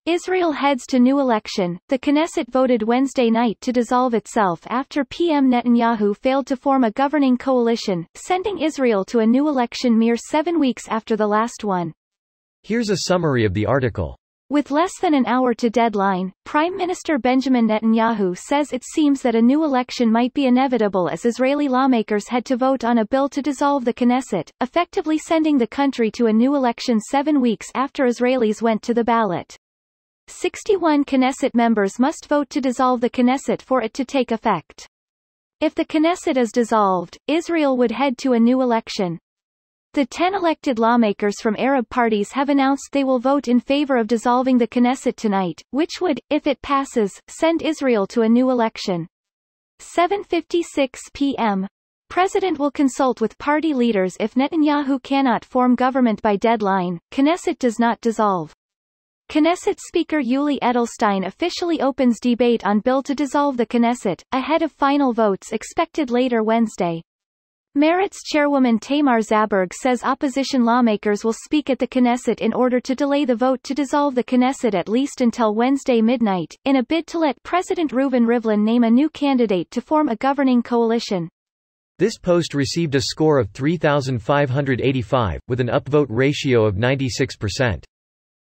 Israel heads to new election. The Knesset voted Wednesday night to dissolve itself after PM Netanyahu failed to form a governing coalition, sending Israel to a new election mere 7 weeks after the last one. Here's a summary of the article. With less than an hour to deadline, Prime Minister Benjamin Netanyahu says it seems that a new election might be inevitable as Israeli lawmakers had to vote on a bill to dissolve the Knesset, effectively sending the country to a new election 7 weeks after Israelis went to the ballot. 61 Knesset members must vote to dissolve the Knesset for it to take effect. If the Knesset is dissolved, Israel would head to a new election. The 10 elected lawmakers from Arab parties have announced they will vote in favor of dissolving the Knesset tonight, which would, if it passes, send Israel to a new election. 7:56 p.m. President will consult with party leaders if Netanyahu cannot form government by deadline. Knesset does not dissolve. Knesset Speaker Yuli Edelstein officially opens debate on bill to dissolve the Knesset, ahead of final votes expected later Wednesday. Meretz chairwoman Tamar Zaberg says opposition lawmakers will speak at the Knesset in order to delay the vote to dissolve the Knesset at least until Wednesday midnight, in a bid to let President Reuven Rivlin name a new candidate to form a governing coalition. This post received a score of 3,585, with an upvote ratio of 96%.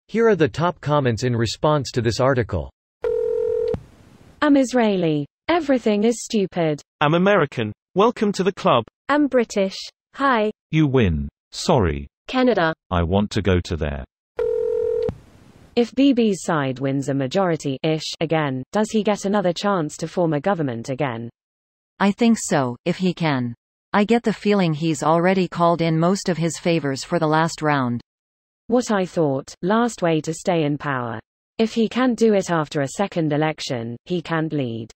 Here are the top comments in response to this article. I'm Israeli. Everything is stupid. I'm American. Welcome to the club. I'm British. Hi. You win. Sorry. Canada. I want to go to there. If Bibi's side wins a majority-ish again, does he get another chance to form a government again? I think so, if he can. I get the feeling he's already called in most of his favors for the last round. What I thought, last way to stay in power. If he can't do it after a second election, he can't lead.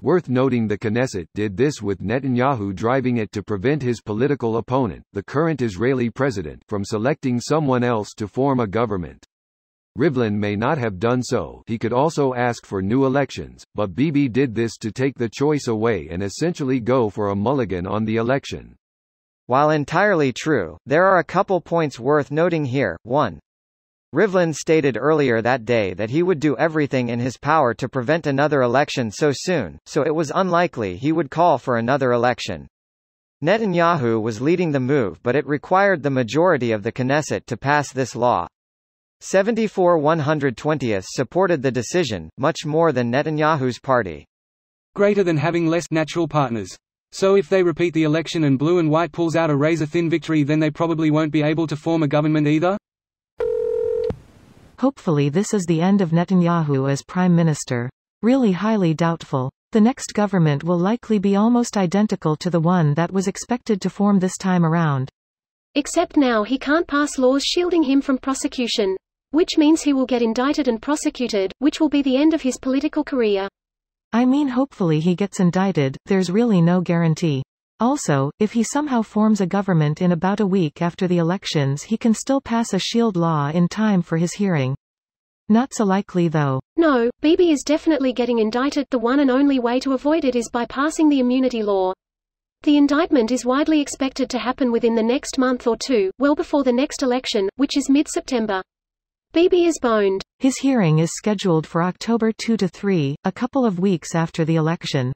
Worth noting the Knesset did this with Netanyahu driving it to prevent his political opponent, the current Israeli president, from selecting someone else to form a government. Rivlin may not have done so, he could also ask for new elections, but Bibi did this to take the choice away and essentially go for a mulligan on the election. While entirely true, there are a couple points worth noting here. 1. Rivlin stated earlier that day that he would do everything in his power to prevent another election so soon, so it was unlikely he would call for another election. Netanyahu was leading the move, but it required the majority of the Knesset to pass this law. 74 120ths supported the decision, much more than Netanyahu's party. Greater than having less natural partners. So if they repeat the election and blue and white pulls out a razor-thin victory, then they probably won't be able to form a government either? Hopefully this is the end of Netanyahu as prime minister. Really highly doubtful. The next government will likely be almost identical to the one that was expected to form this time around. Except now he can't pass laws shielding him from prosecution. Which means he will get indicted and prosecuted, which will be the end of his political career. I mean, hopefully he gets indicted, there's really no guarantee. Also, if he somehow forms a government in about a week after the elections, he can still pass a shield law in time for his hearing. Not so likely though. No, Bibi is definitely getting indicted. The one and only way to avoid it is by passing the immunity law. The indictment is widely expected to happen within the next month or two, well before the next election, which is mid-September. Bibi is boned. His hearing is scheduled for October 2 to 3, a couple of weeks after the election.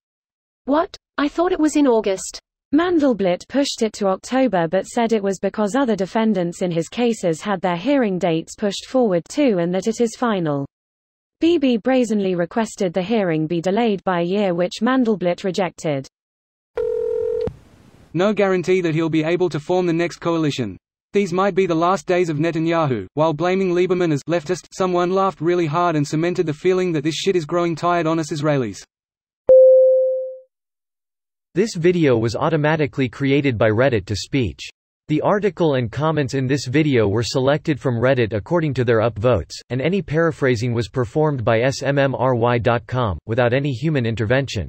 What? I thought it was in August. Mandelblit pushed it to October but said it was because other defendants in his cases had their hearing dates pushed forward too and that it is final. Bibi brazenly requested the hearing be delayed by a year, which Mandelblit rejected. No guarantee that he'll be able to form the next coalition. These might be the last days of Netanyahu. While blaming Lieberman as leftist, someone laughed really hard and cemented the feeling that this shit is growing tired on us Israelis. This video was automatically created by Reddit to speech. The article and comments in this video were selected from Reddit according to their upvotes, and any paraphrasing was performed by smmry.com, without any human intervention.